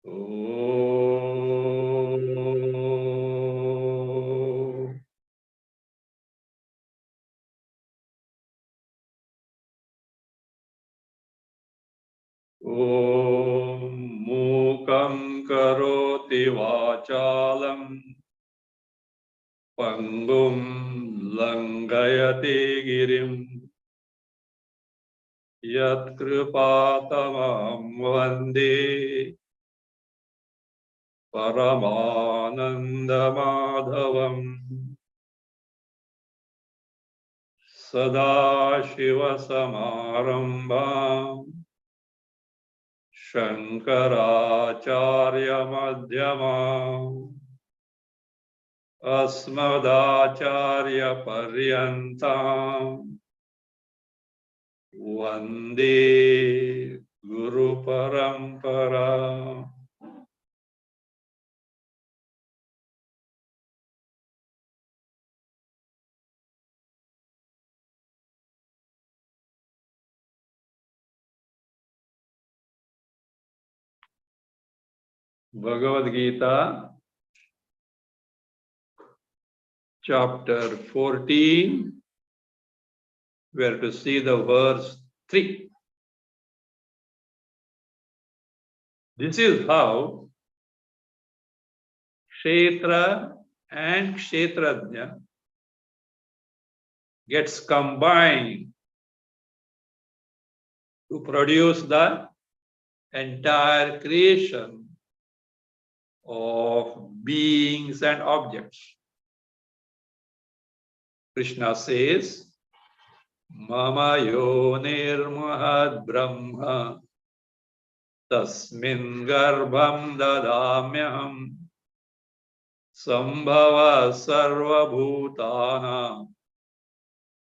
Mukam karoti vachalam pangum langayate girim yat kripatamam vande paramanandamadhavam sadashivasamarambham Shankaracharya madhyamam Asmadacharya paryantam Vande Guru Parampara. Bhagavad-gita, chapter 14, we are to see the verse 3. This is how Kshetra and Kshetrajna gets combined to produce the entire creation of beings and objects. Krishna says, Mama yonir mahad brahma tasmin garbham dadamyaham sambhava sarva bhutana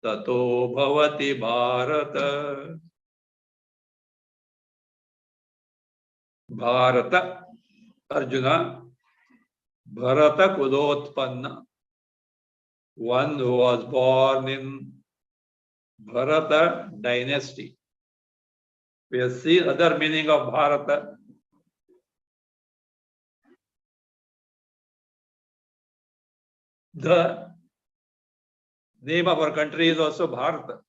tato bhavati bharata. Bharata, Arjuna, Bharata Kudotpanna, one who was born in Bharata dynasty. We have seen other meaning of Bharata. The name of our country is also Bharata.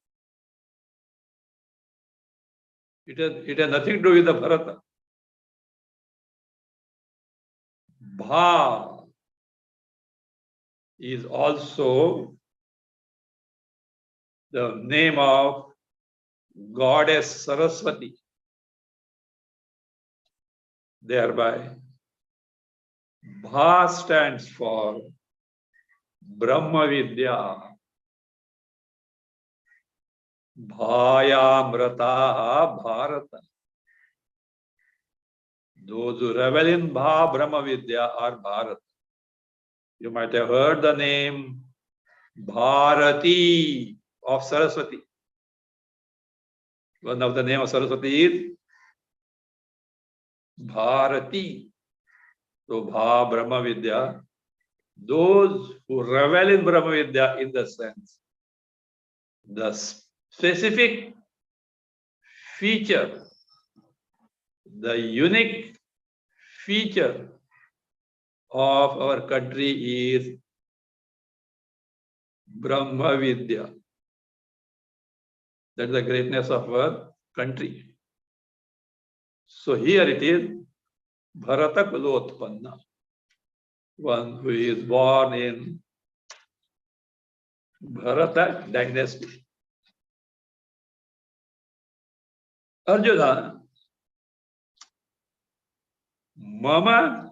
It has nothing to do with the Bharata. Bha is also the name of goddess Saraswati. Thereby, Bha stands for Brahma Vidya. Bhayamrata Bharata. Those who revel in Bha Brahma Vidya are Bharata. You might have heard the name Bharati of Saraswati. One of the name of Saraswati is Bharati. So Bha Brahma Vidya. Those who revel in Brahma Vidya in the sense, the specific feature, the unique feature of our country is Brahma Vidya. That is the greatness of our country. So here it is Bharata Kulotpanna, one who is born in Bharata dynasty. Arjuna, Mama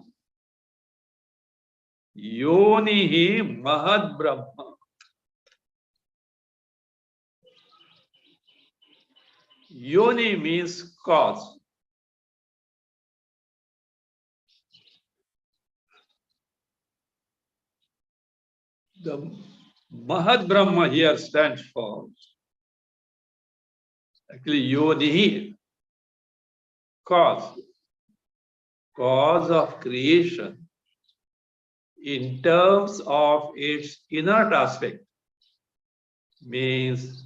Yonihi Mahad Brahma. Yoni means cause. The Mahad Brahma here stands for actually Yonihi, cause of creation in terms of its inert aspect, means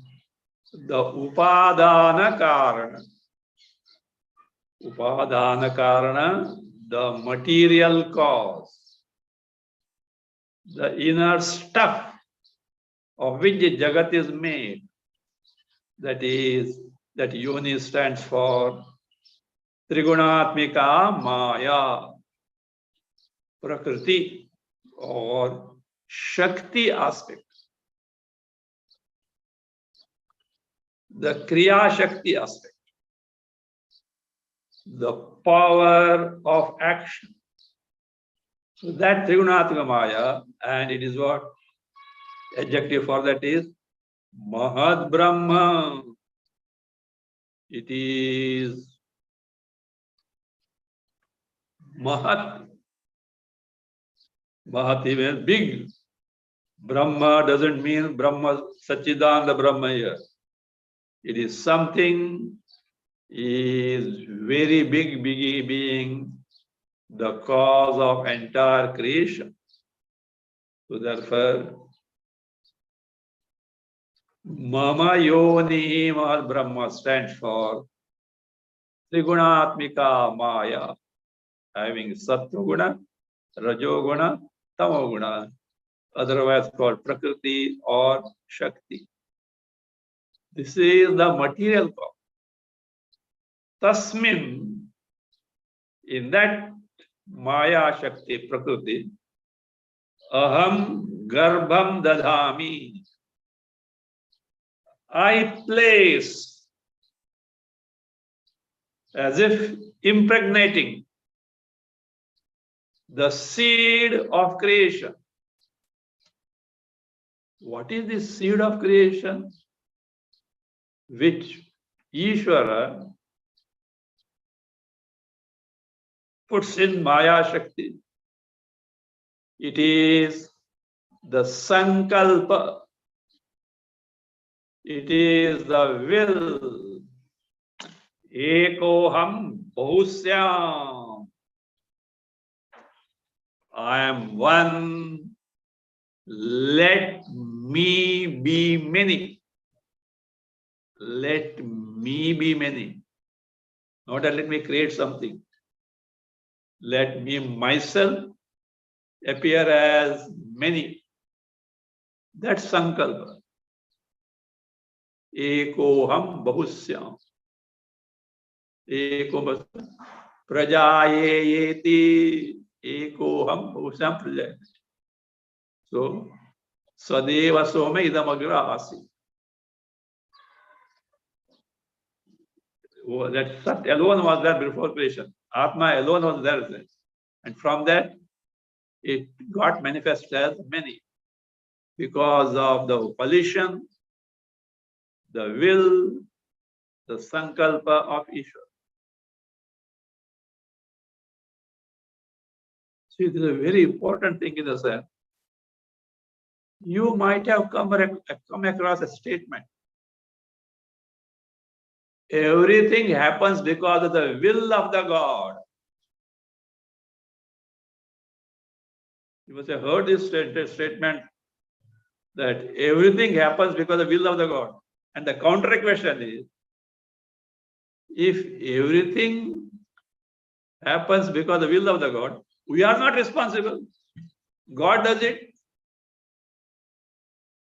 the Upadana Karana. Upadana Karana the material cause, the inner stuff of which the Jagat is made, that Yoni stands for Trigunatmika Maya, Prakriti or Shakti aspect. The Kriya Shakti aspect, the power of action. So that Trigunatmika Maya, and it is what? Adjective for that is Mahad Brahma. It is Mahat. Mahati means big. Brahma doesn't mean Brahma, Satchidananda Brahma here. It is something is very big being the cause of entire creation. So therefore, Mama Yoni Mahal Brahma stands for Trigunatmika Maya, having Sattva Guna, Rajo Guna, Tamo Guna, otherwise called Prakriti or Shakti. This is the material cause. Tasmin, in that Maya Shakti Prakriti, Aham Garbham Dadhami, I place, as if impregnating, the seed of creation. What is the seed of creation? Which Ishvara puts in Maya Shakti. It is the Sankalpa. It is the will. Ekoham Bahusyam. I am one. Let me be many. Let me be many. Not that let me create something. Let me myself appear as many. That's Sankalpa. Ekoham Bahusyam. Eko Prajayeti. Ekoham Bahusyam Prajayeti. So, Sadeva Some Idamagra Asi. That Sat alone was there before creation. Atma alone was there. And from that, it got manifested as many. Because of the volition, the will, the Sankalpa of Ishvara. So it is a very important thing in the sense. You might have come across a statement. Everything happens because of the will of the God. You must have heard this statement that everything happens because of the will of the God. And the counter question is, if everything happens because of the will of the God, we are not responsible. God does it.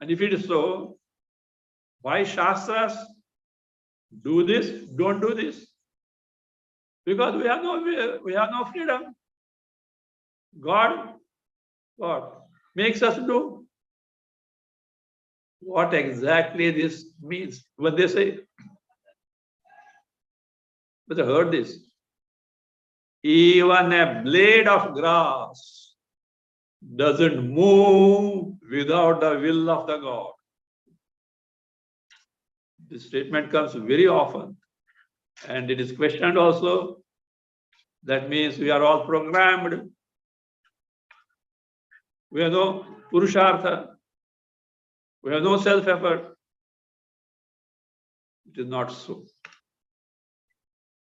And if it is so, why Shastras do this, don't do this? Because we have no freedom. God makes us do. What exactly this means when they say? But I heard this. Even a blade of grass doesn't move without the will of the God. This statement comes very often, and it is questioned also. That means we are all programmed. We have no Purushartha. We have no self-effort. It is not so.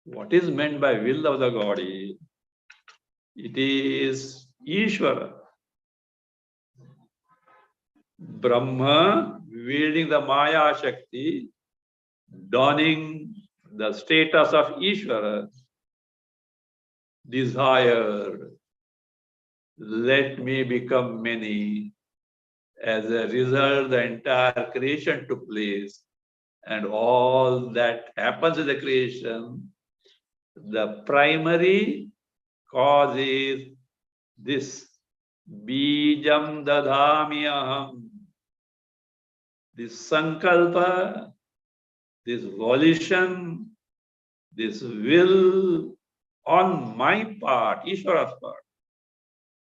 What is meant by will of the God is, it is Ishvara. Brahma wielding the Maya Shakti, donning the status of Ishvara, desire, let me become many. As a result, the entire creation took place, and all that happens in the creation, the primary cause is this Bijam dadhami aham. This sankalpa, this volition, this will on my part, Ishvara's part,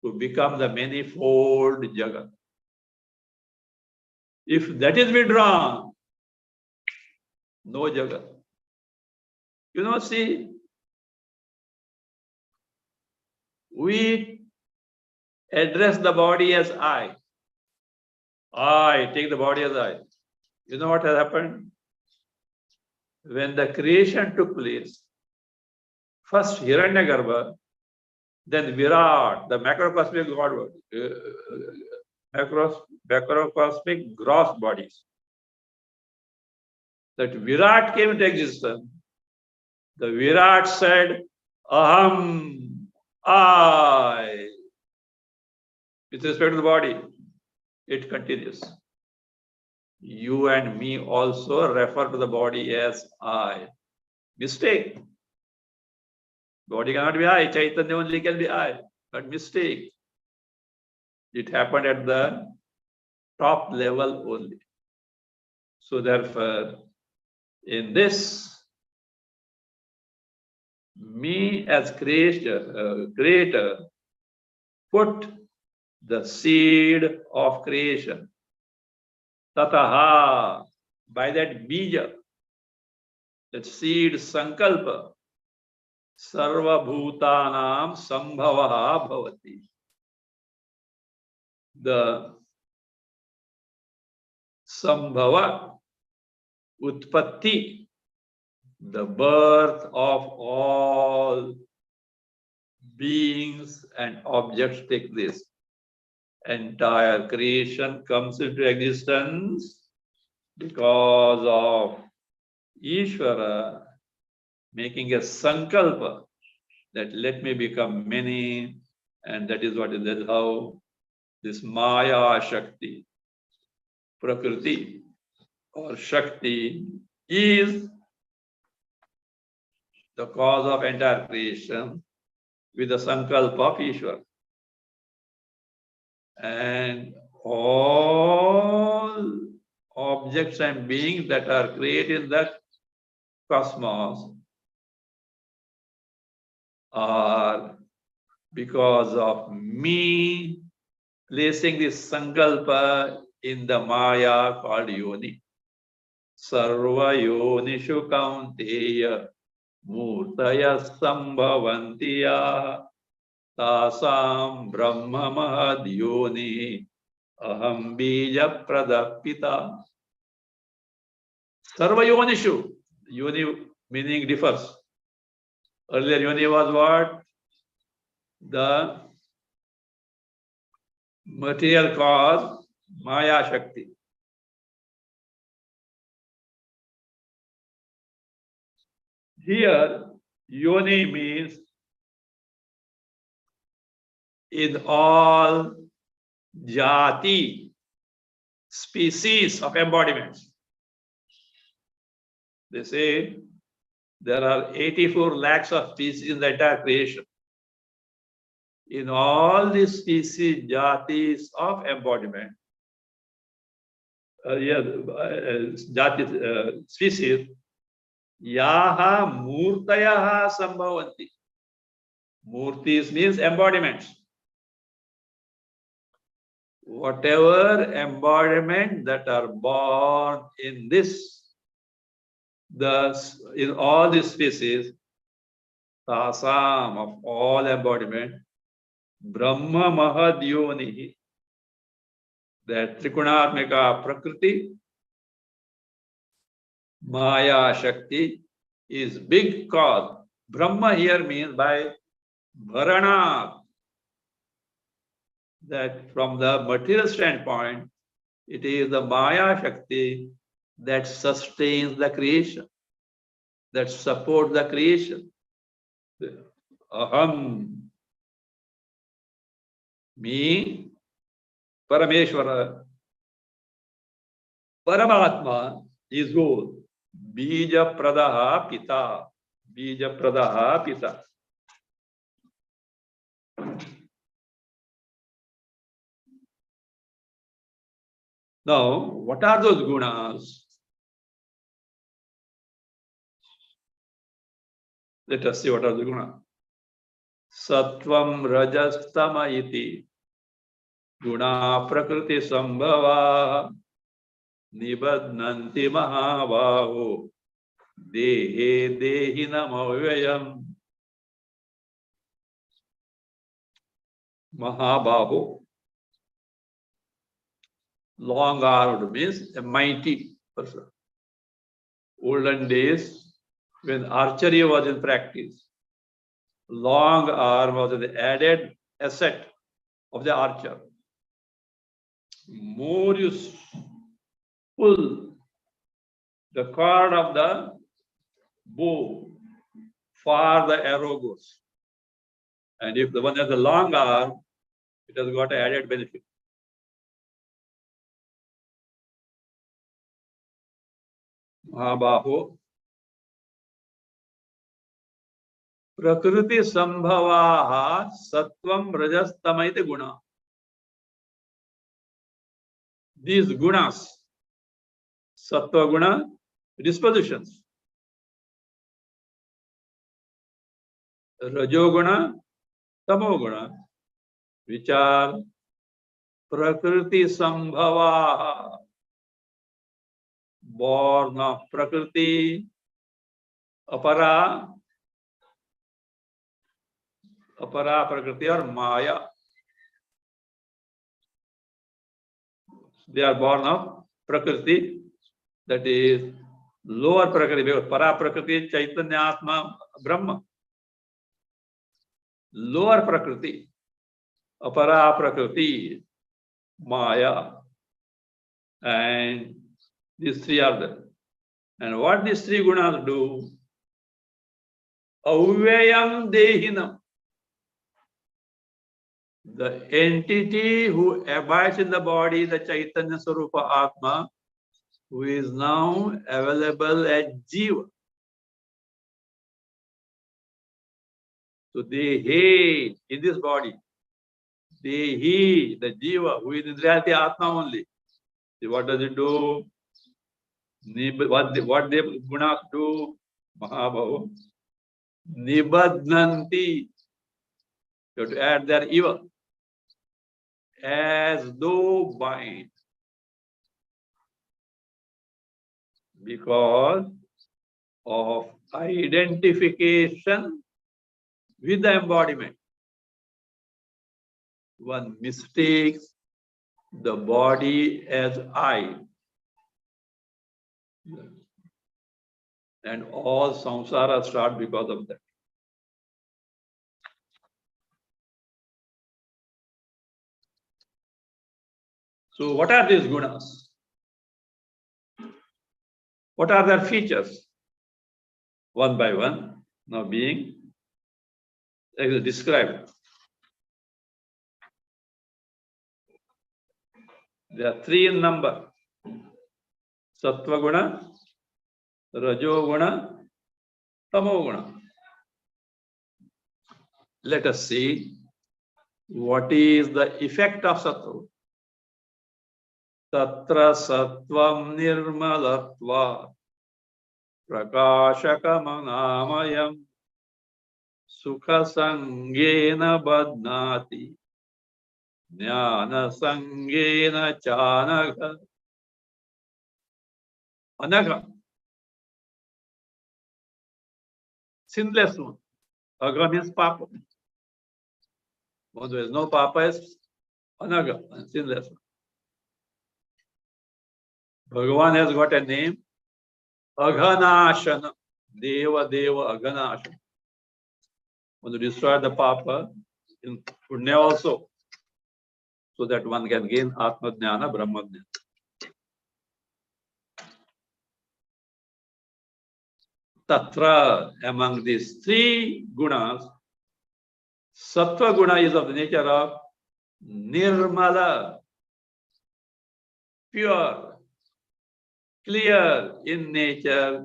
to become the manifold Jagat. If that is withdrawn, no Jagat. See, we address the body as I. I take the body as I. You know what has happened? When the creation took place, first Hiranyagarbha, then Virat, the macrocosmic God, macrocosmic gross bodies. That Virat came into existence. The Virat said, Aham, I. With respect to the body, it continues. You and me also refer to the body as I. Mistake. Body cannot be I. Chaitanya only can be I. But mistake. It happened at the top level only. So therefore, in this, me as creator, put the seed of creation. Tataha, by that bija, that seed sankalpa, sarva bhutanam sambhavaha bhavati. The sambhava, utpatti, the birth of all beings and objects take place. Entire creation comes into existence because of Ishvara making a sankalpa that let me become many, and that is how this Maya Shakti, Prakriti or Shakti is the cause of entire creation with the sankalpa of Ishvara. And all objects and beings that are created in the cosmos are because of me placing this sankalpa in the Maya called Yoni. Sarva Yonishu Kaunteya Murtaya Sambhavantiya Tasam Brahma Mahadyoni Aham Bija Pradapita. Sarva Yonishu. Yoni meaning differs. Earlier Yoni was what? The material cause, Maya Shakti. Here, Yoni means in all jati, species of embodiments. They say there are 84 lakhs of species in the entire creation. In all these species, jatis of embodiment, species, yaha murtayaha sambhavanti. Murtis means embodiments. Whatever embodiment that are born in in all these species, tasam of all embodiment, Brahma Mahadyoni, that Trigunatmika Prakriti, Maya Shakti is big cause. Brahma here means by Bharana, that from the material standpoint, it is the Maya Shakti that sustains the creation, that supports the creation. Aham. Me, Parameshwara. Paramatma is who? Bija Pradaha Pita. Bija Pradaha Pita. Now, what are those gunas? Let us see what are the gunas. Sattvam Rajastama iti guna prakriti sambhava nibadnanti mahavaho dehe dehinam avyayam. Mahabaho, long-armed means a mighty person. Olden days, when archery was in practice, long arm was the added asset of the archer. More you pull the cord of the bow, far the arrow goes. And if the one has a long arm, it has got an added benefit. Mahabaho. Prakriti sambhavaha sattvam rajastamaiti guna. These gunas, sattva guna, dispositions. Rajoguna, tamoguna, which are prakriti sambhavaha, born of prakriti, apara prakriti or maya. They are born of prakriti, that is lower prakriti, because para prakriti, chaitanya atma, brahma. Lower prakriti, apara prakriti, maya, and these three are there. And what these three gunas do? Avyayam dehinam. The entity who abides in the body, the Chaitanya Sarupa Atma, who is now available as Jiva. So Dehi, in this body, Dehi, the Jiva, who is in reality Atma only. So what does it do? What the gunas do? Mahabhav. Nibadnanti. You have to add their eva. As though bind. Because of identification with the embodiment. One mistakes the body as I. And all samsara start because of that. So what are these gunas? What are their features? One by one, now being described. There are three in number. Sattva guna, Rajo guna, Tamo guna. Let us see what is the effect of sattva. Tatra sattvam nirmalatva prakashakamanayam sukha sangena badnati jnana sangena chanagha. Anagha, sinless one. Agha means papa. One who has no papa is anagha, sinless one. Bhagavan has got a name, Aghanashana, Deva Deva Aghanashana. Want to destroy the papa in Punya also, so that one can gain Atma Jnana, Brahma Jnana. Tatra, among these three gunas, Sattva guna is of the nature of nirmala, pure, clear in nature,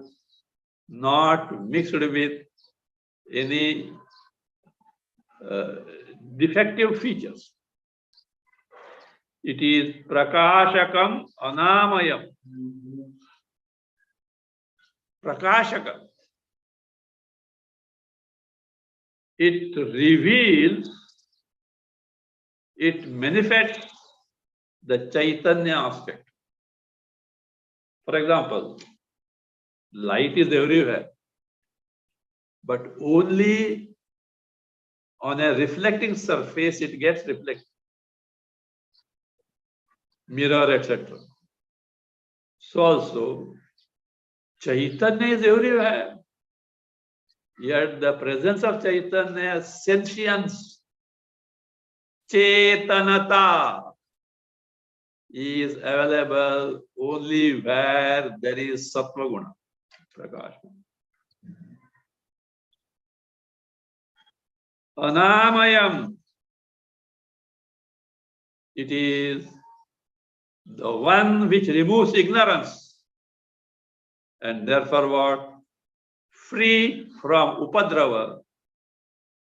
not mixed with any defective features. It is prakashakam anamayam. Prakashakam. It reveals, it manifests the Chaitanya aspect. For example, light is everywhere, but only on a reflecting surface it gets reflected. Mirror, etc. So also, Chaitanya is everywhere. Yet the presence of Chaitanya, sentience, Chetanata, is available only where there is Sattva Guna, Prakash. Anamayam, it is the one which removes ignorance, and therefore what? Free from upadrava,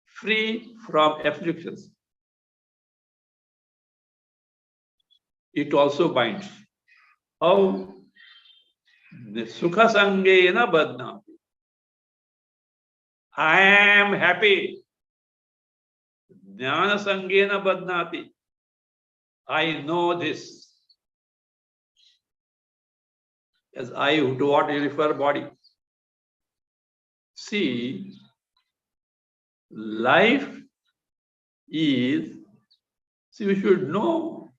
free from afflictions. It also binds. How? Sukha sangena badnati. I am happy. Jnana sangena badnati. I know this. As I, to what you refer body. See, life is, see, we should know,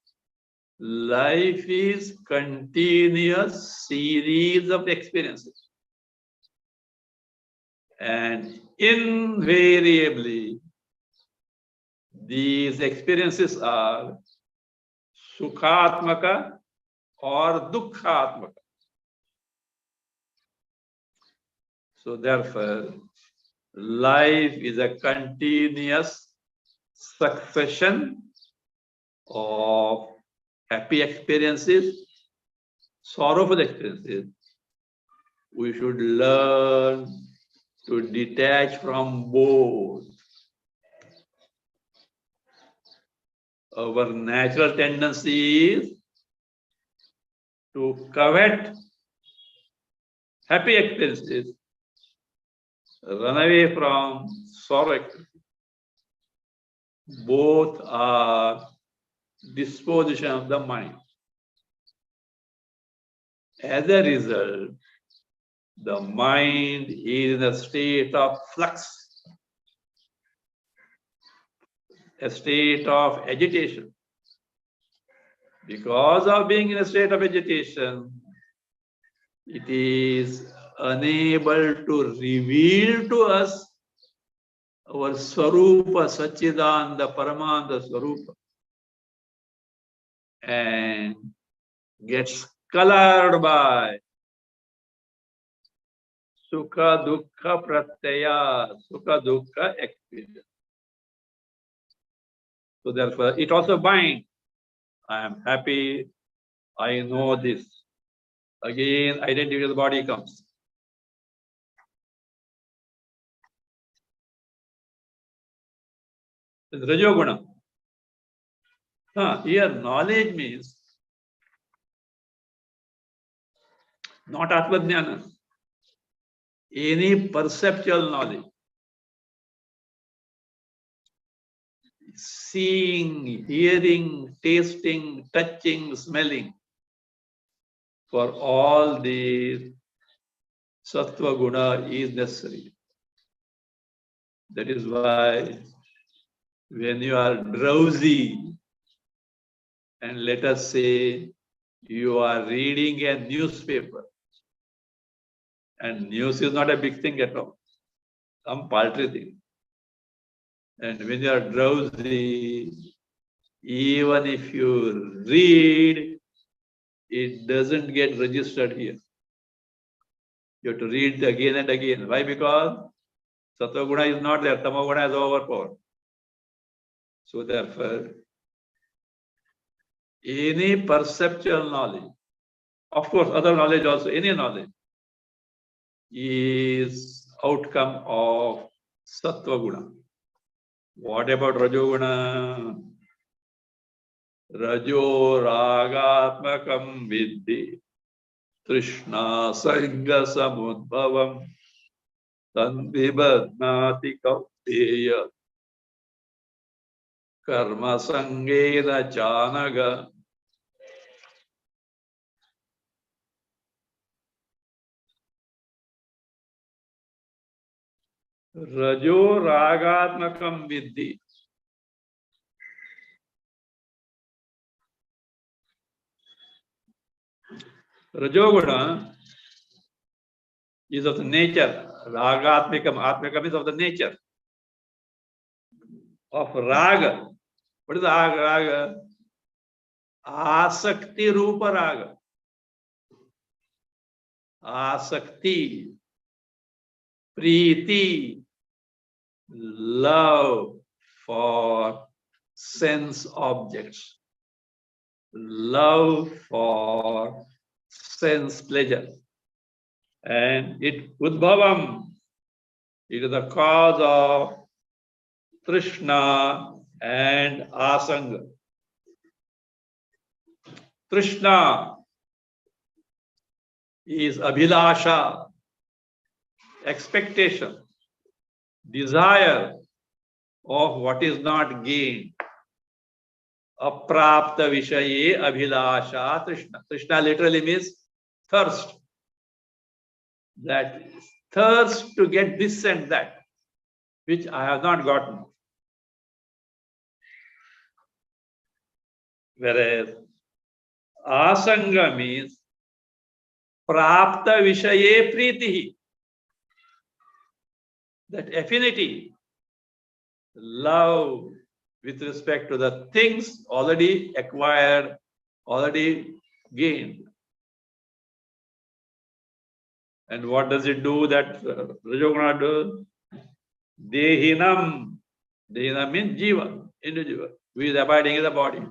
life is continuous series of experiences. And invariably, these experiences are sukhatmaka or dukkhatmaka. So therefore, life is a continuous succession of happy experiences, sorrowful experiences. We should learn to detach from both. Our natural tendency is to covet happy experiences, run away from sorrow experiences. Both are disposition of the mind. As a result, the mind is in a state of flux, a state of agitation. Because of being in a state of agitation, it is unable to reveal to us our Swarupa, Satchidananda, Paramanda Swarupa, and gets colored by Sukha Dukkha Pratyaya, Sukha Dukkha experience. So therefore, it also binds. I am happy, I know this. Again, identity of the body comes. It's Rajoguna. Here, knowledge means not Atmajnana, any perceptual knowledge. Seeing, hearing, tasting, touching, smelling. For all these, Sattva Guna is necessary. That is why when you are drowsy, and let us say you are reading a newspaper, and news is not a big thing at all, some paltry thing. And when you are drowsy, even if you read, it doesn't get registered here. You have to read again and again. Why? Because Sattva Guna is not there, Tama Guna has overpowered. So therefore, any perceptual knowledge, of course, other knowledge also, any knowledge, is outcome of Sattva Guna. What about Rajoguna? Rajo Ragatmakam Vidhi Trishna Sanga Samudbhavam Tanvibadnati Kauteya Karma Sangena Chanaga. Rajo Ragatmakam Vidhi. Rajoguna is of the nature. Ragatmakam, Atmakam is of the nature of Raga. What is the Raga? Asakti Rupa Raga. Asakti, Preeti, love for sense objects, love for sense pleasure. And it Udbhavam, it is the cause of Trishna and Asanga. Trishna is Abhilasha, expectation, desire of what is not gained. Aprapta Vishaye Abhilasha Trishna. Trishna literally means thirst. That thirst to get this and that, which I have not gotten. Whereas Asanga means Prapta Vishaye Pritihi. That affinity, love with respect to the things already acquired, already gained. And what does it do that Rajoguna does? Dehinam. Dehinam means Jiva, individual, who is abiding in the body.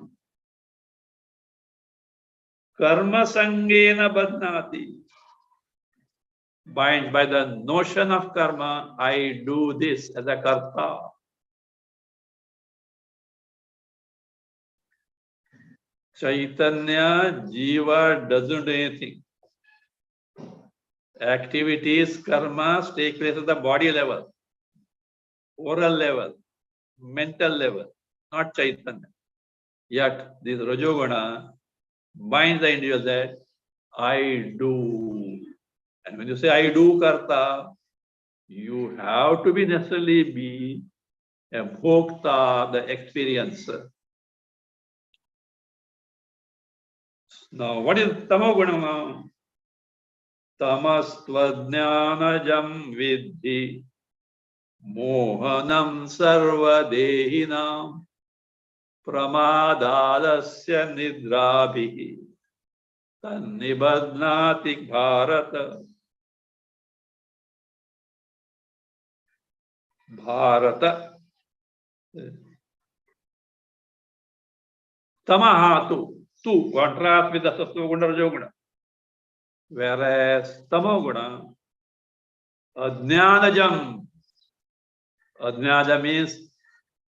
Karma Sangena Badnati. Bind by the notion of karma, I do this as a karta. Chaitanya, Jiva doesn't do anything. Activities, karmas take place at the body level, oral level, mental level, not Chaitanya. Yet this Rajoguna binds the individual that I do. And when you say I do karta, you have to be necessarily be a bhokta, the experiencer. Now, what is tamoguna? Tamastvajnanajam vidhi mohanam sarvadehinam pramadalasya nidrabhihi tannibadnati bharata. Bharata. Tamahatu. To contrast with the Sattva Guna Rajoguna. Whereas Tamoguna, Ajnanajam. Ajnana means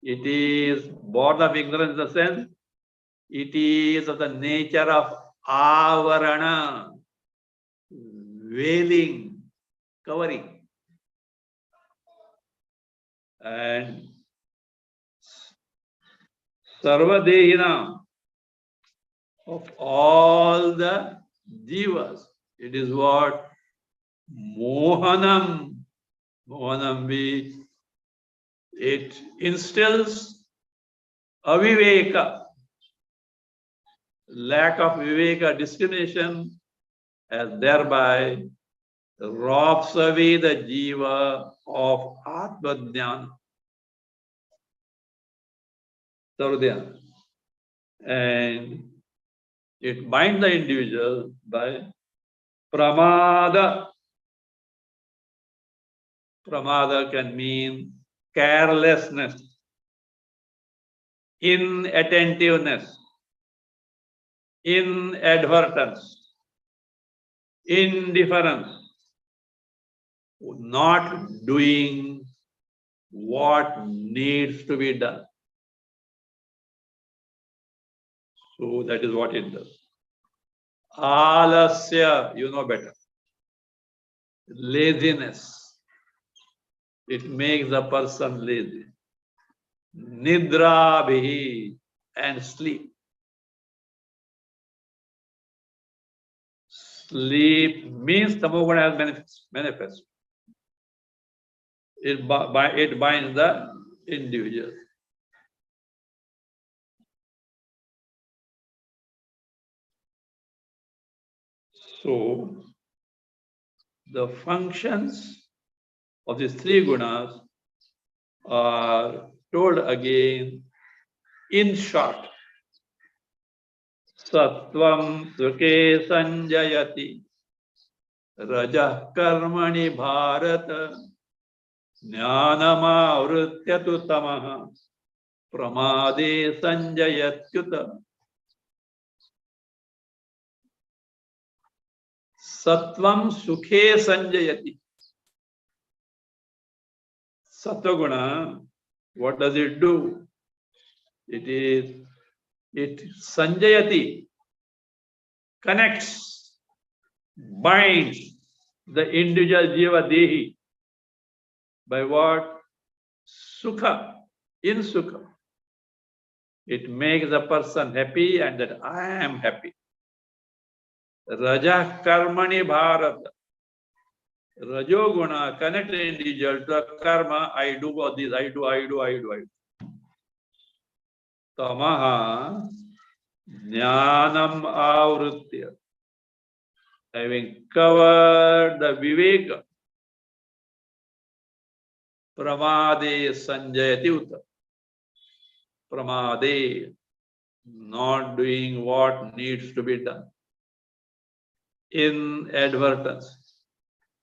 it is born of ignorance in the sense it is of the nature of avarana, veiling, covering. And Sarvadehina, of all the jivas, it is what? Mohanam. Mohanam means it instills aviveka, lack of viveka, discrimination, and thereby robs away the jiva of Atma-jnana. Sarvadhyana. And it binds the individual by pramada. Pramada can mean carelessness. inattentiveness, inadvertence, indifference, not doing what needs to be done. So that is what it does. Alasya, you know better. Laziness. It makes a person lazy. Nidrabhi, and sleep. Sleep means tamoguna has manifest. It binds the individual. So the functions of these three gunas are told again in short. Sattvam sukhe sanjayati, rajah karmani bharata, jnanamavritya tu tamaha, pramade sanjayatyuta. Sattvam sukhe sanjayati. Sattva-guna, what does it do? It sanjayati, connects, binds the individual jiva dehi by what? Sukha, in sukha. It makes the person happy and that I am happy. Raja karmani bharata. Rajoguna connect the individual to karma. I do all this, I do. Tamaha jnanam avritya. Having covered the viveka, pramade sanjayati uta. Pramade, not doing what needs to be done. Inadvertence.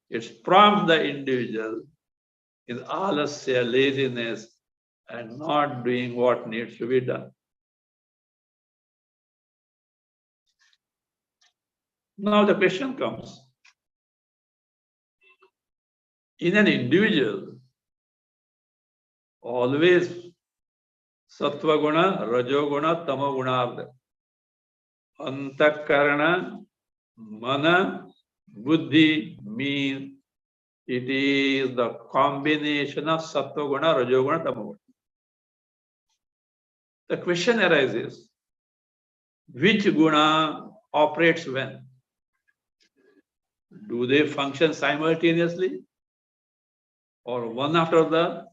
It prompts the individual in alasya, laziness, and not doing what needs to be done. Now the question comes. In an individual, always sattva guna, rajoguna, tamoguna are there. Antakarana, mana, buddhi means it is the combination of sattva guna, rajoguna, tamoguna. The question arises, which guna operates when? Do they function simultaneously? Or one after the?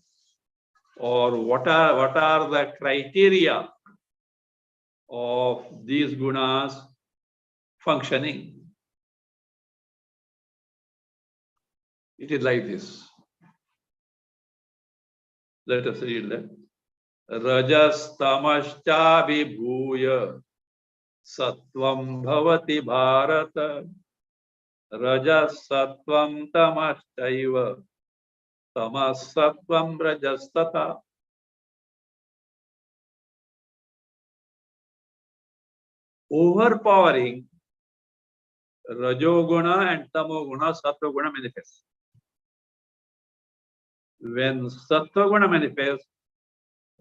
Or what are the criteria of these gunas functioning? It is like this. Let us read that. Rajas tamascha vibhuya sattvam bhavati bharata. Rajas sattvam tamashchaiva tamas sattvam rajastata. Overpowering rajoguna and tamoguna, sattva-guna manifests. When sattva-guna manifests,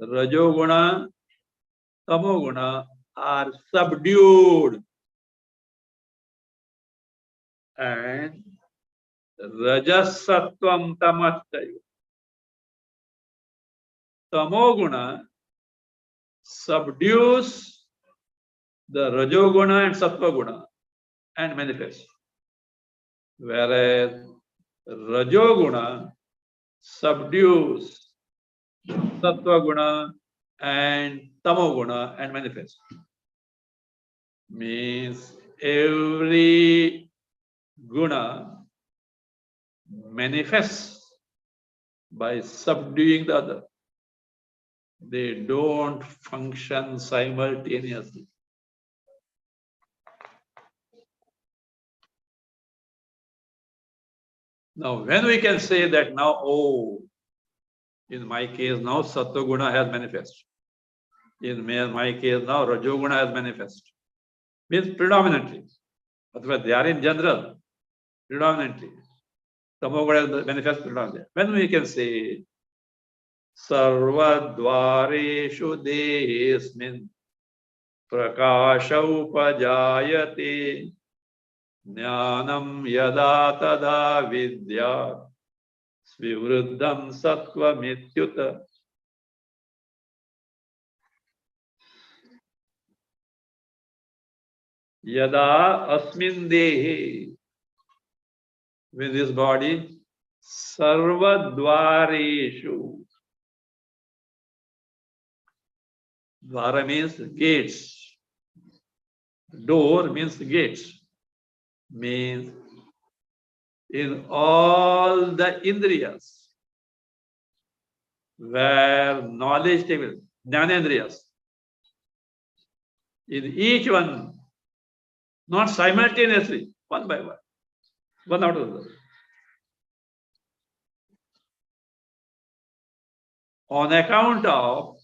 rajoguna, tamoguna are subdued. And rajas sattvam tamashchaiva. Tamoguna subdues the rajoguna and sattva-guna and manifests. Whereas rajoguna subdues sattva-guna and tamoguna and manifests. Means every guna manifests by subduing the other. They don't function simultaneously. Now, when we can say that now, oh, in my case, now sattva guna has manifested. In my case now, Rajoguna has manifest. Means predominantly. But they are in general, predominantly. Tamoguna has manifest predominantly. When we can say, Sarvadvareshu Desmin Prakasha Upajayate Jnanam Yada Tada Vidya Svivruddham Sattva Mityuta. Yada Asmin Dehi, with this body, Sarvadvareshu. Dvara means gates. Door means gates. Means in all the indriyas where knowledge table, jnanendriyas, in each one, not simultaneously, one by one out of the other. On account of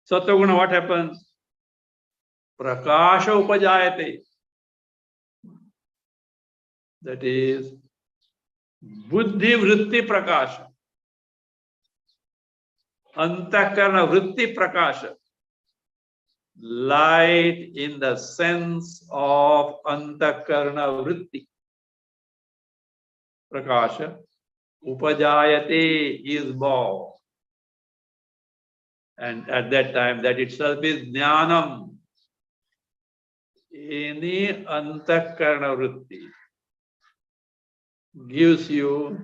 Sattva-guna, what happens? Prakasha upajayate. That is buddhi vritti prakasha. Antakarna vritti prakasha. Light in the sense of antakarna vritti. Prakasha. Upajayate is born. And at that time, that itself is jnanam. Any antakarna vritti gives you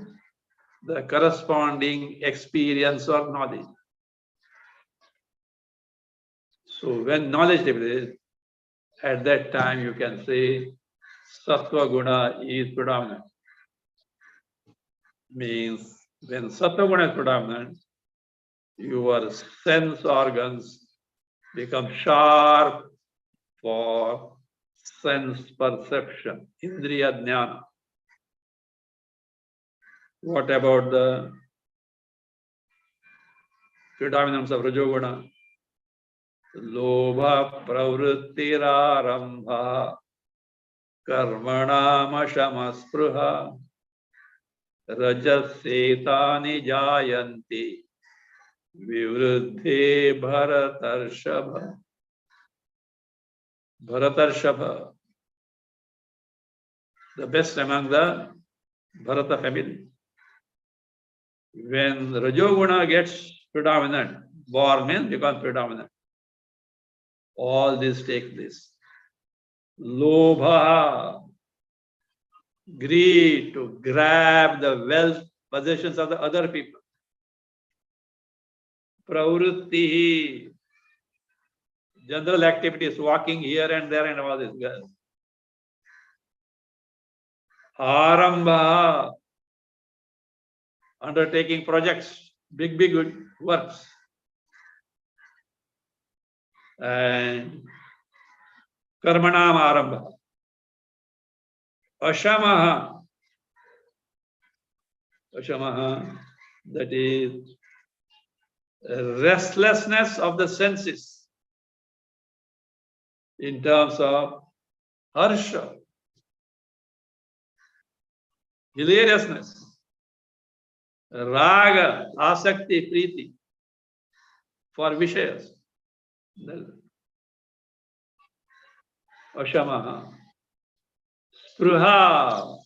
the corresponding experience or knowledge. So when knowledge is, at that time you can say Sattva Guna is predominant. Means when Sattva Guna is predominant, your sense organs become sharp for sense perception, Indriya Jnana. What about the predominance of Rajoguna? Lobha pravrittirarambha karmanamashamaspruha rajasetani jayanti vivruddhe bharatarshava. Bharatarshava, the best among the Bharata family. When Rajoguna gets predominant, born means becomes predominant. All this take place. Lobha, greed, to grab the wealth, possessions of the other people. Pravritti, general activities, walking here and there and all this. Arambha, undertaking projects, big works. And Karmanam Arambha. Ashamaha, that is restlessness of the senses in terms of harsha, hilariousness, raga, asakti, priti, for vishayas. Ashamaha. Spruha,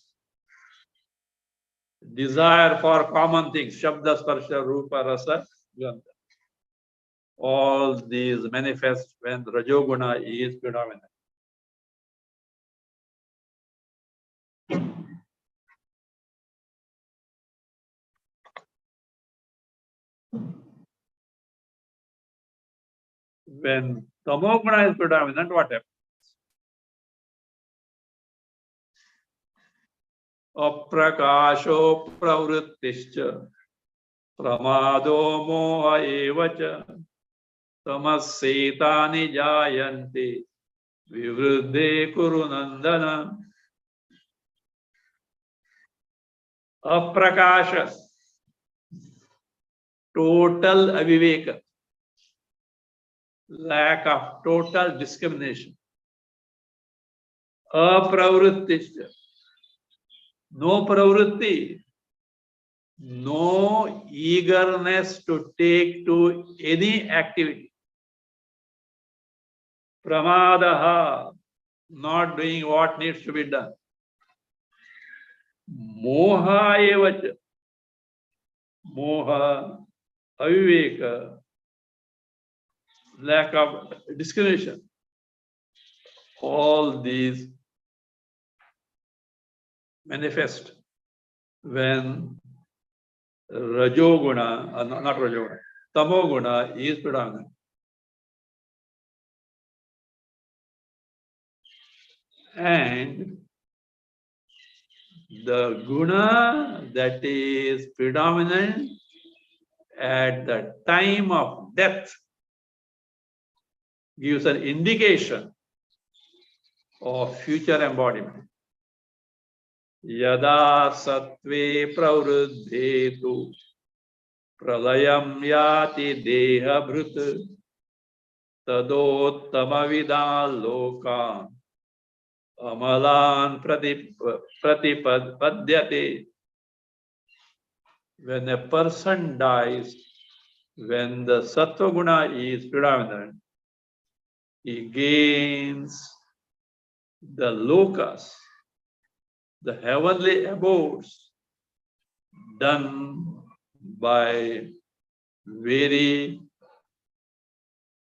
desire for common things, Shabda, Sparsha, Rupa, Rasa, Gandha. All these manifest when Rajoguna is predominant. When Tamoguna is predominant, what happens? Aprakasho pravrittischa pramado moha evacha tamassetani jayanti vivruddhe kurunandana. Aprakasha, total aviveka. lack of total discrimination. Apravritti, no pravritti, no eagerness to take to any activity. Pramadaha, not doing what needs to be done. Moha evacha, moha, aviveka, lack of discrimination. All these manifest when Rajoguna, not Rajoguna, Tamoguna is predominant. And the guna that is predominant at the time of death gives an indication of future embodiment. Yada sattve pravruddhetu pralayam yati deha bhrut tadottama vidalokan amalan pratipadyate. When a person dies, when the sattva guna is predominant, he gains the lokas, the heavenly abodes done by very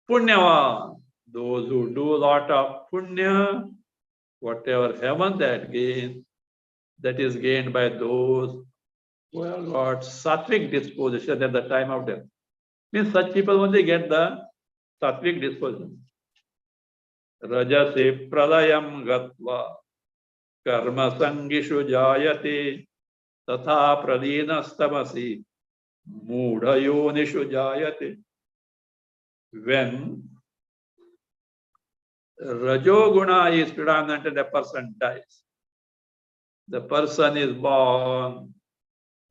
punyavan, those who do a lot of punya, whatever heaven that is gained by those who have got sattvic disposition at the time of death. Means such people only get the sattvic disposition. Rajase pralayam gatva karma sangishu jayate tatha pradinastamasi mudhayonishu jayate. When Rajoguna is predominant and a person dies, the person is born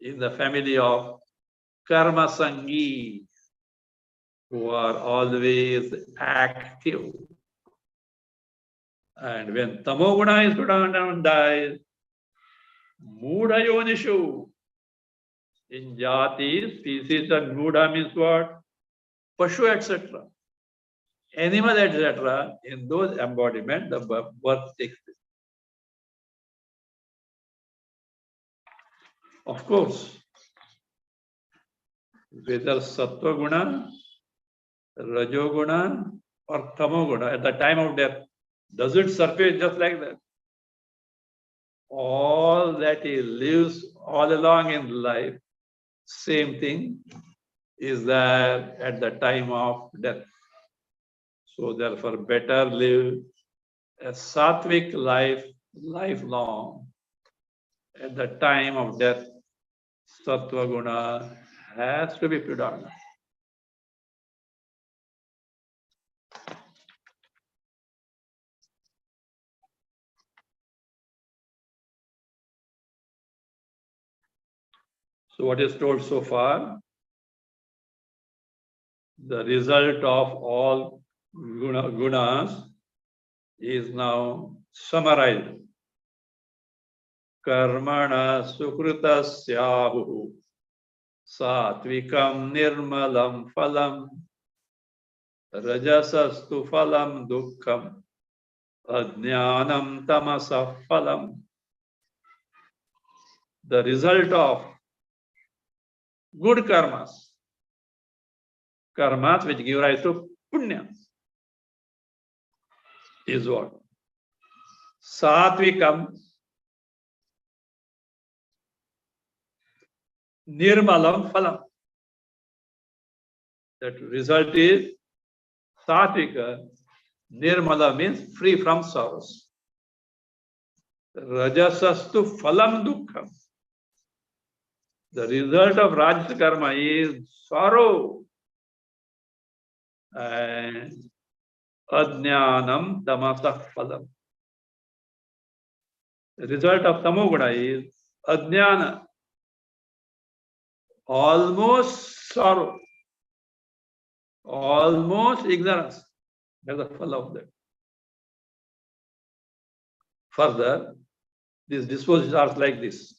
in the family of karma sangi, who are always active. And when tamoguna is predominant and dies, mudha yonishu, in jati, species, and mudha means what? Pashu, etc. Animal, etc. In those embodiments, the birth takes place. Of course, whether sattva guna, rajoguna, or tamoguna at the time of death, does it surface just like that? All that he lives all along in life, same thing is there at the time of death. So therefore, better live a sattvic life, lifelong. At the time of death, sattva guna has to be predominant. So what is told so far? The result of all gunas is now summarized. Karmana sukritasyahu satvikam nirmalam phalam rajasastu phalam dukkham ajnanam tamasa phalam. The result of good karmas which give rise to punya, is what? Satvikam nirmalam phalam. That result is satvika. Nirmala means free from sorrows. Rajasastu phalam dukkham. The result of Rajasa karma is sorrow. And ajnanam tamasa phalam. The result of tamoguna is ajnana, almost sorrow. almost ignorance. That's the fall of that. Further, these dispositions are like this.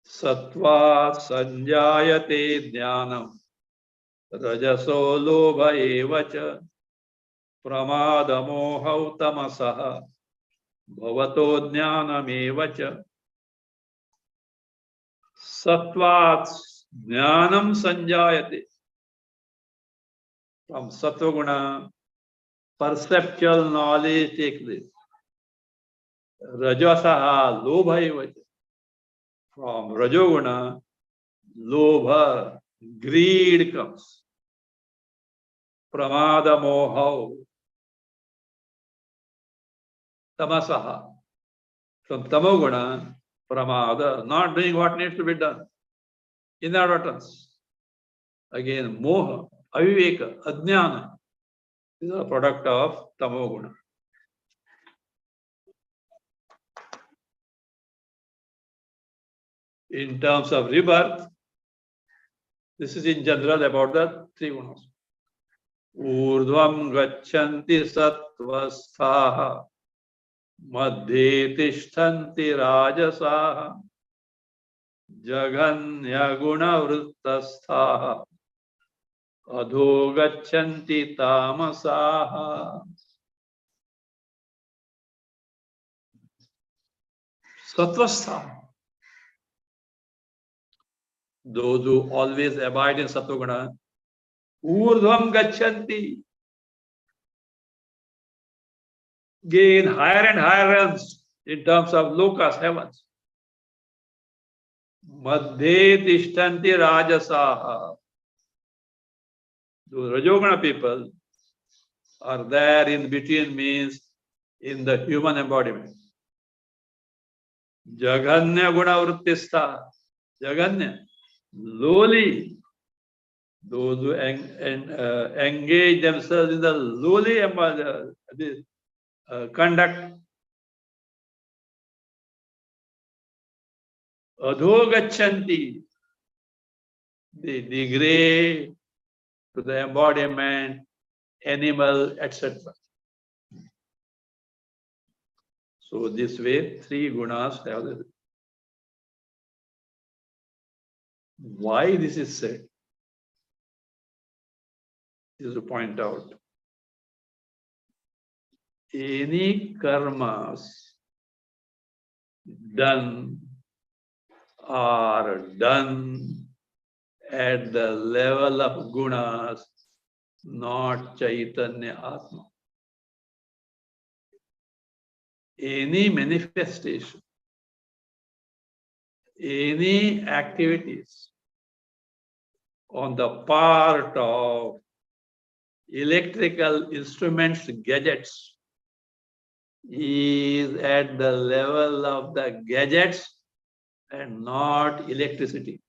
Sattva sanjayate jnanam rajaso lobha evacha pramada mohau tamasaha bhavato jnanam evacha. Sattva jnanam sanjayate. From sattva guna, perceptual knowledge takes place. Rajasaha lobha evacha. From Rajoguna, Lobha, greed comes. Pramada Moha, Tamasaha. From Tamoguna, Pramada, not doing what needs to be done. Inadvertence. Again, Moha, Aviveka, Ajnana. These are a product of Tamoguna. In terms of rebirth, this is in general about the three gunas. Urdhvam gachanti sattvasthaha madhye tishthanti rajasaha jaganya guna vruttasthaha adho gachanti tamasaha. Sattvastha, those who always abide in sattva-guna, urdhvam gachanti, gain higher and higher realms in terms of lokas, heavens. Madhye tishtanti rajasaha. Those Rajoguna people are there in between, means in the human embodiment. Jaganya guna vrittistha. Jaganya, lowly. Those who engage themselves in the lowly conduct. Adho gachanti, they degrade to the embodiment, animal, etc. So this way, three gunas have this. Why this is said is to point out. Any karmas done are done at the level of gunas, not Chaitanya Atma. Any manifestation, any activities on the part of electrical instruments, gadgets, is at the level of the gadgets and not electricity.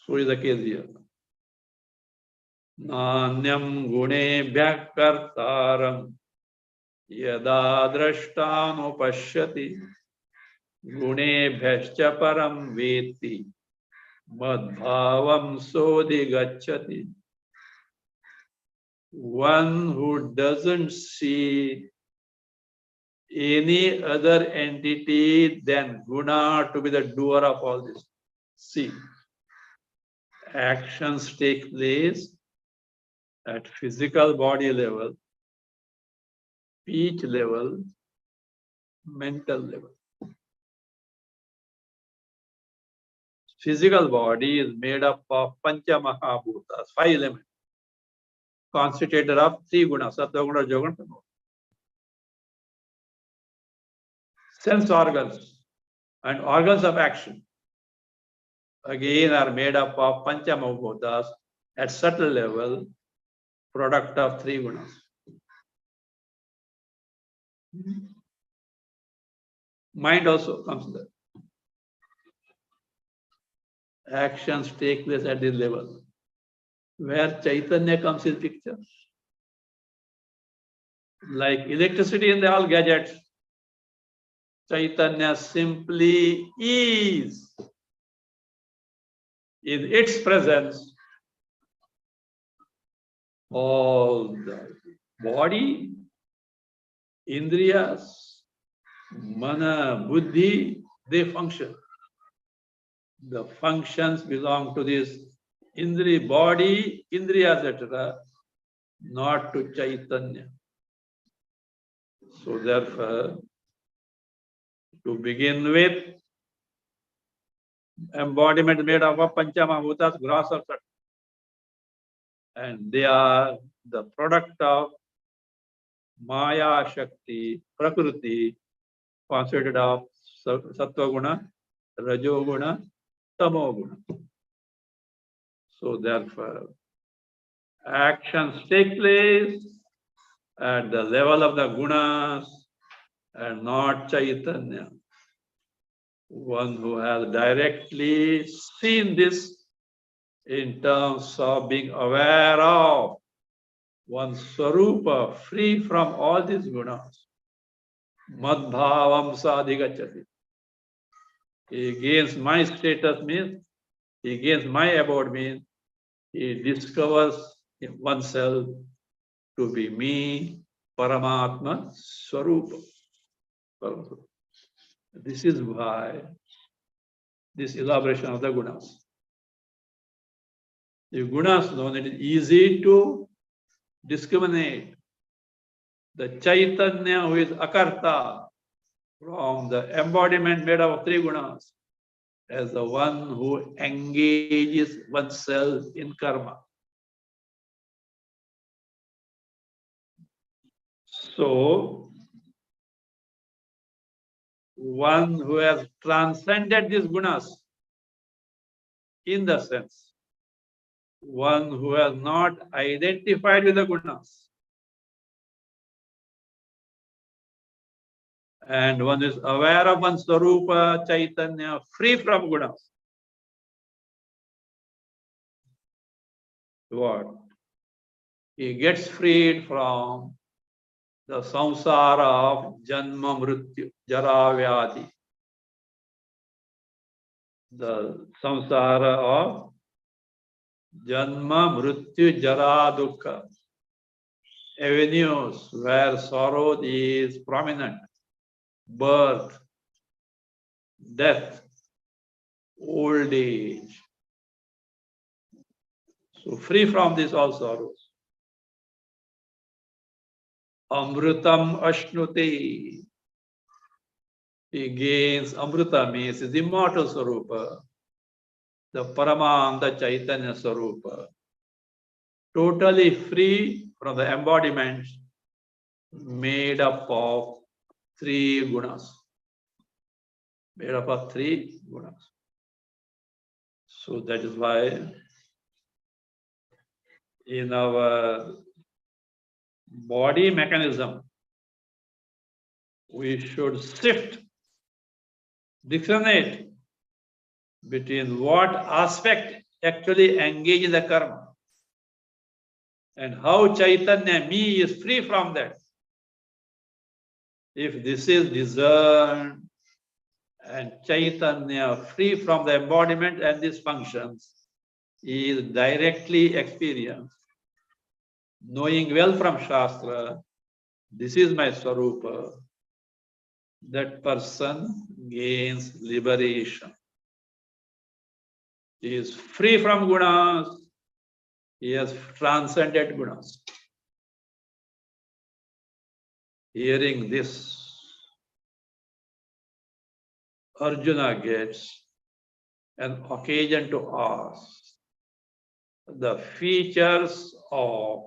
So is the case here. Nanyam gunebhya kartaram yada drashtano pashyati gunebhyascha param veti madbhavam sodhi gacchati. One who doesn't see any other entity than guna to be the doer of all this. See, actions take place at physical body level, speech level, mental level. Physical body is made up of Pancha Mahabhutas, 5 elements, constituted of 3 gunas, Sattva Guna, Rajoguna, Tamoguna. Sense organs and organs of action again are made up of Pancha Mahabhutas at subtle level, product of 3 gunas. Mind also comes there. Actions take place at this level. Where Chaitanya comes in picture. Like electricity in the all gadgets, Chaitanya simply is. In its presence, all the body, indriyas, mana, buddhi, they function. The functions belong to this indri body, indriyas, etc., not to Chaitanya. So therefore, to begin with, embodiment made of Panchamahabhutas, gross or subtle. And they are the product of Maya Shakti, Prakriti, constituted of Sattva Guna, Rajo Guna, Tamo Guna. So therefore, actions take place at the level of the gunas and not Chaitanya. One who has directly seen this in terms of being aware of one's Swarupa, free from all these gunas. Madbhavam sadhigachati. He gains my status means, he gains my abode means, he discovers oneself to be me, Paramatma, Swarupa. This is why this elaboration of the gunas. The gunas known, it is easy to discriminate the Chaitanya who is Akarta from the embodiment made of three gunas as the one who engages oneself in karma. So, one who has transcended these gunas, in the sense, one who has not identified with the gunas, and one is aware of one's Swarupa, Chaitanya, free from gunas. What? He gets freed from the samsara of janma mrityu, jara vyadi. The samsara of janma mrityu, jara dukkha. Avenues where sorrow is prominent. Birth, death, old age. So free from these all sorrows. Amrutam ashnuti. He gains Amrita, means his immortal Swarupa, the Paramanta Chaitanya Swarupa, totally free from the embodiments made up of three gunas. Made up of three gunas. So that is why in our body mechanism, we should shift, discriminate between what aspect actually engage in the karma and how Chaitanya, me, is free from that. If this is discerned and Chaitanya free from the embodiment and these functions is directly experienced, knowing well from Shastra, this is my Swarupa, that person gains liberation. He is free from gunas, he has transcended gunas. Hearing this, Arjuna gets an occasion to ask the features of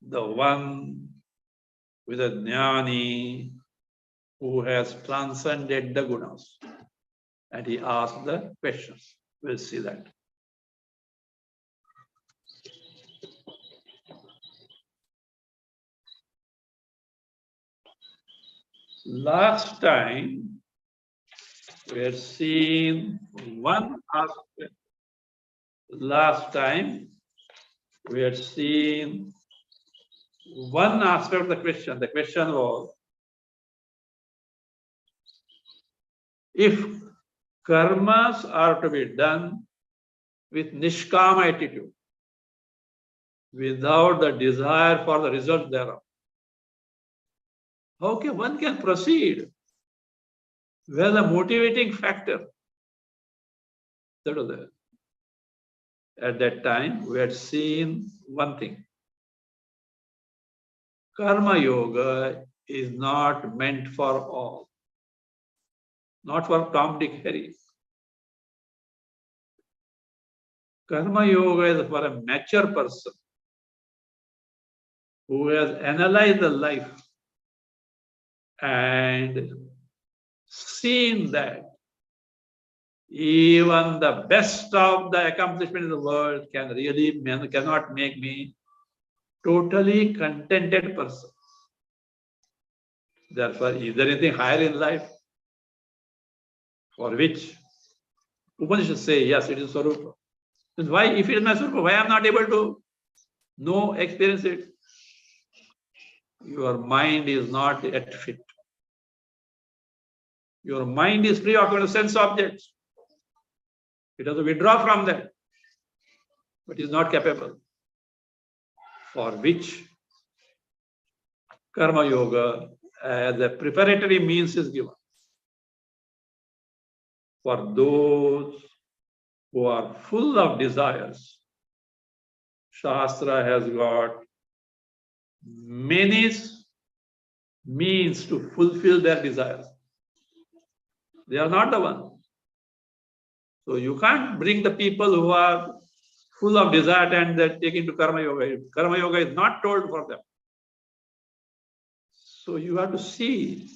the one with a jnani who has transcended the gunas. And he asked the questions. We'll see that. Last time, we had seen one aspect. Last time, we had seen one aspect of the question. The question was, if karmas are to be done with nishkama attitude, without the desire for the result thereof. How can one can proceed? Where the motivating factor? That was there. At that time, we had seen one thing. Karma Yoga is not meant for all. Not for Tom, Dick, Harry. Karma Yoga is for a mature person who has analyzed the life and seen that even the best of the accomplishment in the world cannot make me totally contented person. Therefore, is there anything higher in life for which Upanishad say, yes, it is Swarupa. Then why, if it is my Swarupa, why I am not able to know, experience it? Your mind is not yet fit. Your mind is preoccupied with sense objects. It has to withdraw from that, but is not capable. For which Karma Yoga as a preparatory means is given. For those who are full of desires, Shastra has got many means to fulfill their desires. They are not the one. So you can't bring the people who are full of desire and then take into Karma Yoga. Karma Yoga is not told for them. So you have to see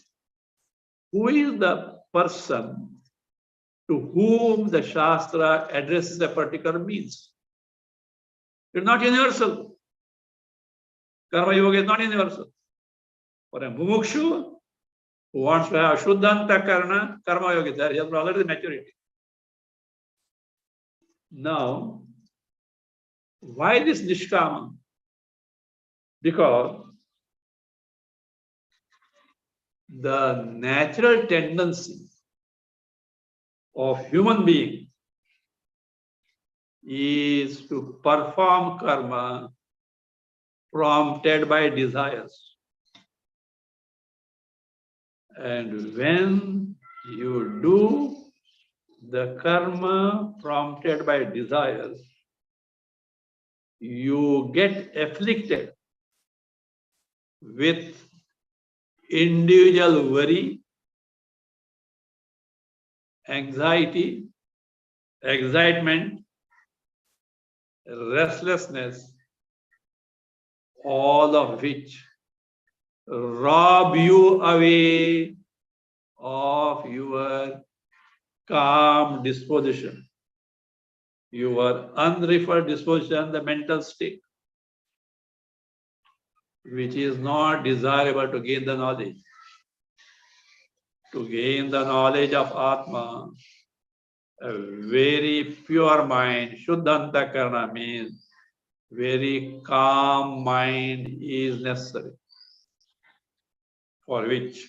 who is the person to whom the Shastra addresses a particular means. It's not universal. Karma Yoga is not universal. For a mumukshu who wants to have Shuddhanta Karna, Karma Yoga is there. He has already maturity. Now, why this Nishkama? Because the natural tendency of human being is to perform karma prompted by desires. And when you do the karma prompted by desires, you get afflicted with individual worry, anxiety, excitement, restlessness, all of which rob you away of your calm disposition, your unreferred disposition, the mental state, which is not desirable to gain the knowledge. To gain the knowledge of Atma, a very pure mind, Shuddhanta Karna means very calm mind is necessary, for which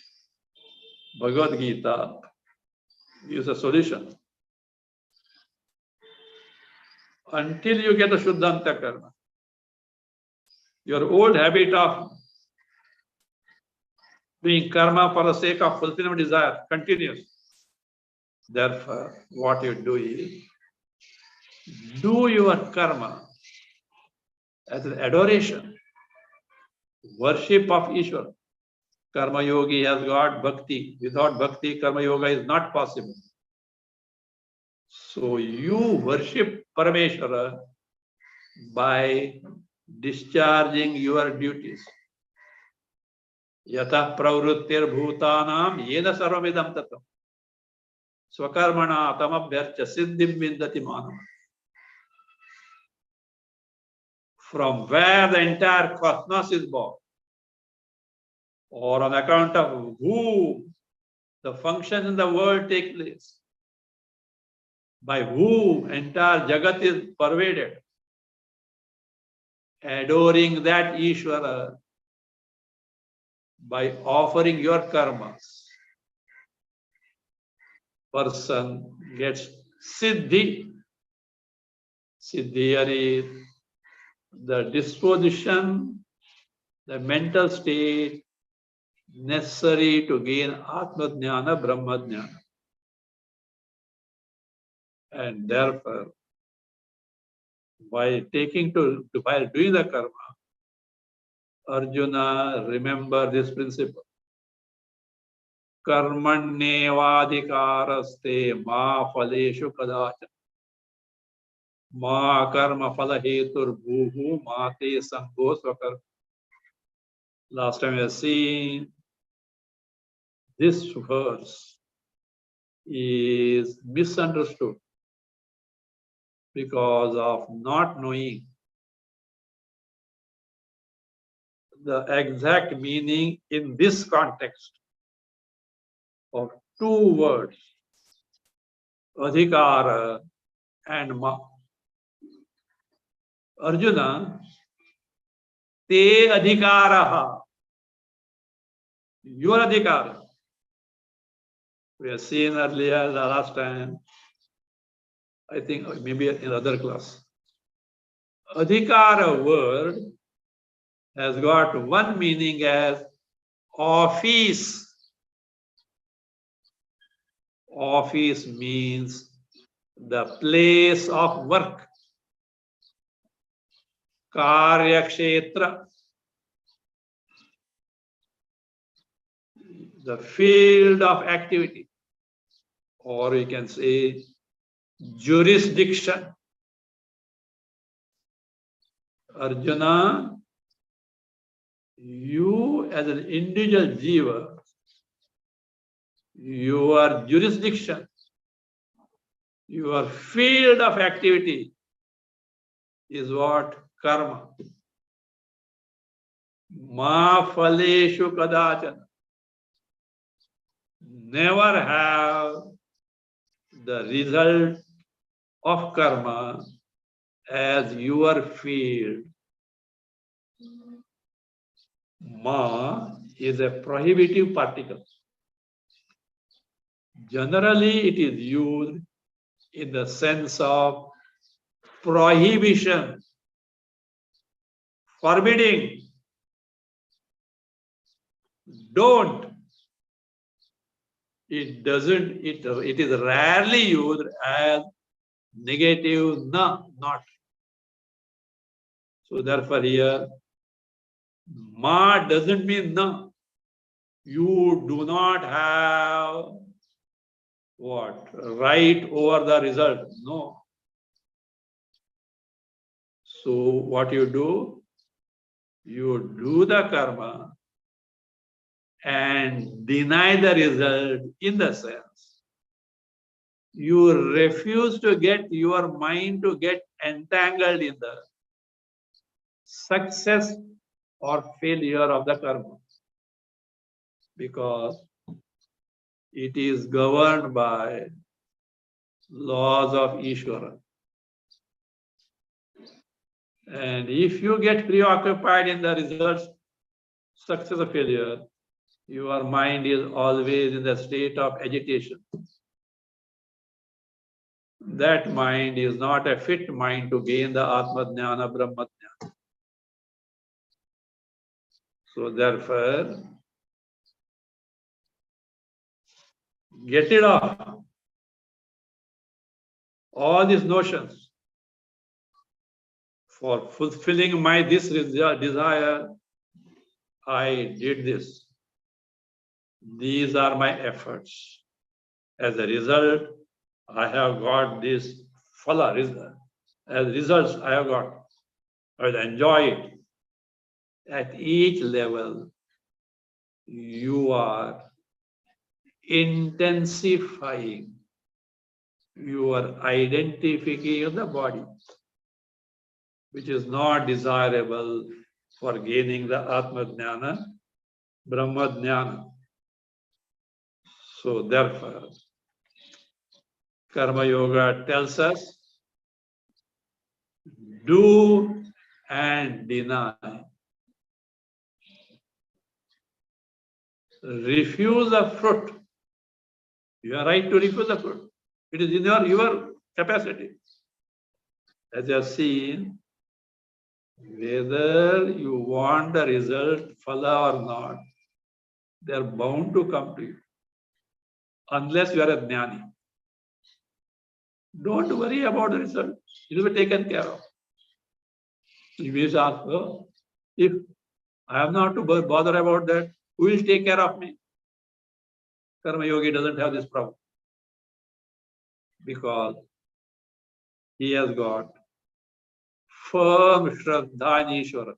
Bhagavad-gita gives a solution. Until you get a Shuddhanta Karna, your old habit of doing karma for the sake of fulfillment of desire continues. Therefore, what you do is, do your karma as an adoration, worship of Ishvara. Karma yogi has got bhakti. Without bhakti, karma yoga is not possible. So you worship Parameshwara by discharging your duties. Yatah pravrittir bhutanam yena sarvamidam tatam. Swakarmana tamabhyarcha siddhim vindati manam. From where the entire cosmos is born, or on account of who the functions in the world take place, by who entire Jagat is pervaded, adoring that Ishvara by offering your karmas, person gets siddhi. Siddhi is the disposition, the mental state necessary to gain Atma Jnana, Brahma Jnana. And therefore, while doing the karma, Arjuna, remember this principle. Karmanyevadhikaraste ma phaleshu kadachana. Ma karma phala hetur bhuhu ma te sango swakar. Last time we have seen this verse is misunderstood because of not knowing the exact meaning in this context of two words, adhikara and ma. Arjuna, te adhikaraha, your adhikara. We have seen earlier, the last time, I think maybe in other class. Adhikara word has got one meaning as office. Office means the place of work. Karyakshetra, the field of activity, or we can say jurisdiction. Arjuna, you as an individual jiva, your jurisdiction, your field of activity is what? Karma. Ma phaleshu kadachana. Never have the result of karma as your field. Ma is a prohibitive particle. Generally, it is used in the sense of prohibition, forbidding. Don't. It doesn't, it is rarely used as negative, no, not. So therefore here, ma doesn't mean no. You do not have what? Right over the result. No. So what you do? You do the karma and deny the result in the sense you refuse to get your mind to get entangled in the success or failure of the karma, because it is governed by laws of Ishvara. And if you get preoccupied in the results, success or failure, your mind is always in the state of agitation. That mind is not a fit mind to gain the Atma Jnana, Brahma Jnana. So therefore, get rid of all these notions. For fulfilling my this desire, I did this. These are my efforts. As a result, I have got this phala result. As results, I have got. I will enjoy it. At each level, you are intensifying your identification of the body, which is not desirable for gaining the Atma Jnana, Brahma Jnana. So therefore, Karma Yoga tells us, do and deny. Refuse the fruit. You are right to refuse the fruit. It is in your capacity. As you have seen, Whether you want the result, phala or not, they are bound to come to you. Unless you are a jnani. Don't worry about the result. It will be taken care of. You may ask, oh, if I am not to bother about that, who will take care of me? Karma Yogi doesn't have this problem. Because he has got firm Shraddha in Ishvara.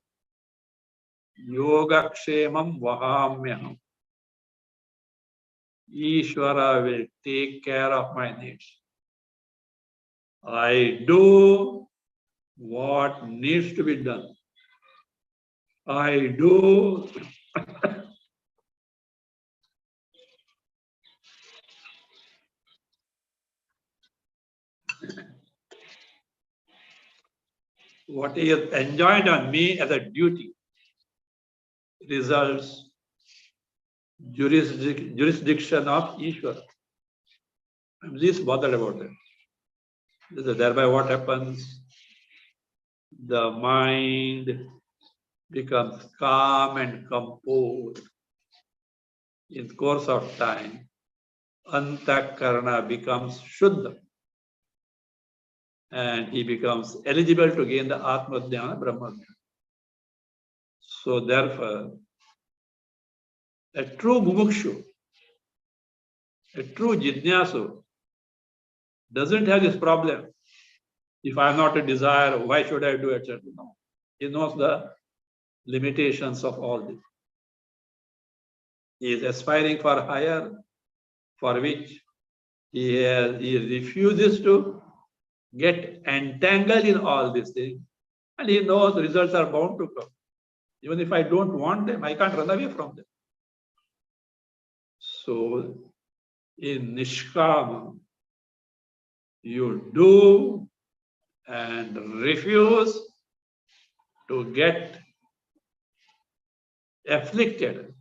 Yoga Kshemam Vahamyam. Ishvara will take care of my needs. I do what needs to be done. I do what is enjoined on me as a duty. Results jurisdiction of Ishvara. I'm least bothered about that. Thereby what happens? The mind becomes calm and composed. In the course of time, Antakarana becomes Shuddha. And he becomes eligible to gain the Atma Jnana, Brahma Jnana. So therefore, a true mumukshu, a true jidnyasu doesn't have this problem. If I am not a desire, why should I do, etc. No. He knows the limitations of all this. He is aspiring for higher, for which he refuses to get entangled in all these things. And he knows the results are bound to come. Even if I don't want them, I can't run away from them. So in Nishkama, you do and refuse to get afflicted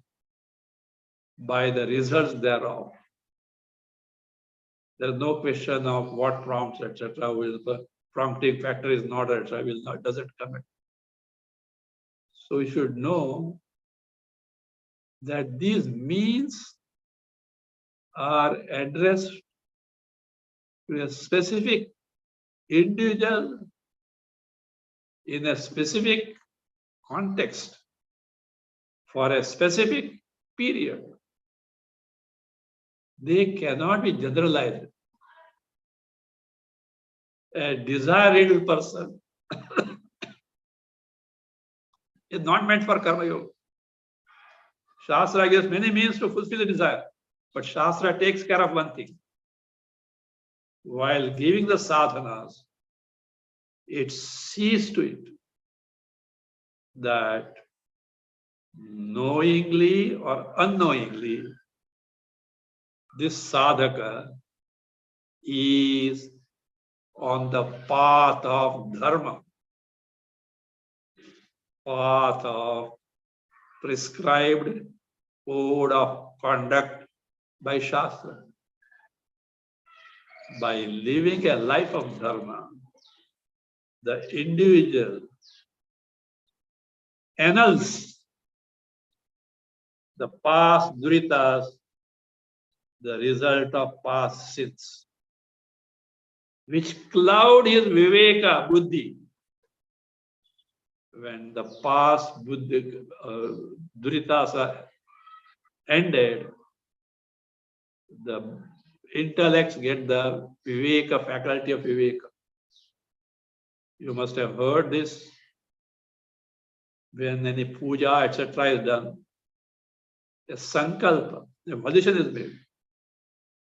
by the results thereof. There is no question of what prompts, etc. Will the prompting factor is not, etc. Will not, doesn't come in. So you should know that these means are addressed to a specific individual in a specific context for a specific period. They cannot be generalized. A desire-riddled person is not meant for karma yoga. Shastra gives many means to fulfill the desire, but Shastra takes care of one thing. While giving the sadhanas, it sees to it that knowingly or unknowingly, this sadhaka is on the path of dharma, path of prescribed code of conduct by Shastra. By living a life of dharma, the individual annuls the past duritas, the result of past sins, which cloud his viveka, buddhi. When the past duritas are ended, the intellects get the viveka, faculty of viveka. You must have heard this when any puja, etc. is done. A sankalpa, a volition is made.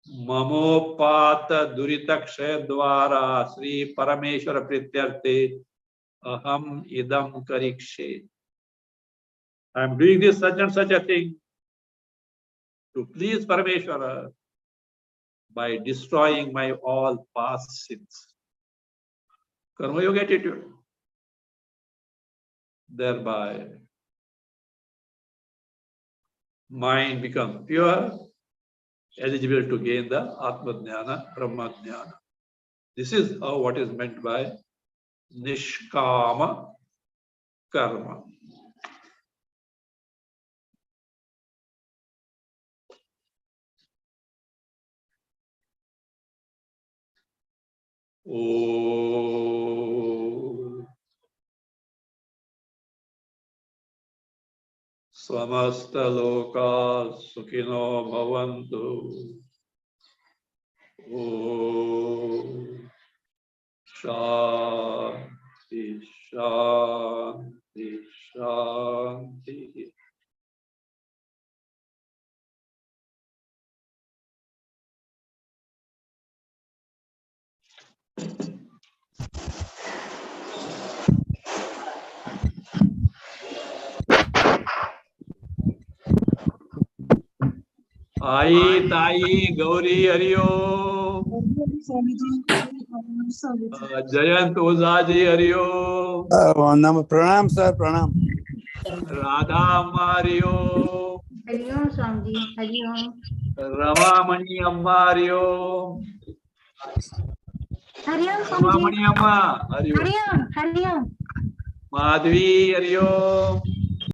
Mamopata durita kshaya dvara Sri Parameshwara Prityarte aham idam karikshe. I am doing this such and such a thing to please Parameshwara by destroying my all past sins. Karma yoga attitude. Thereby, mind becomes pure, eligible to gain the Atma Jnana, Brahma Jnana. This is how what is meant by Nishkama karma. Om Samasta loka sukhino bhavantu. Om Shanti Shanti Shanti. Ai Tai Gauri Hariyo. Jayant Ozaji Hariyo. Pranam sir, pranam. Radha Hariyo. Hariom Swamiji, Hariom. Ramamani Amma Hariyo. Hariom Ramamani Swamiji. Amma Hariyo. Hariom, Hariom. Madhvi Hariyo.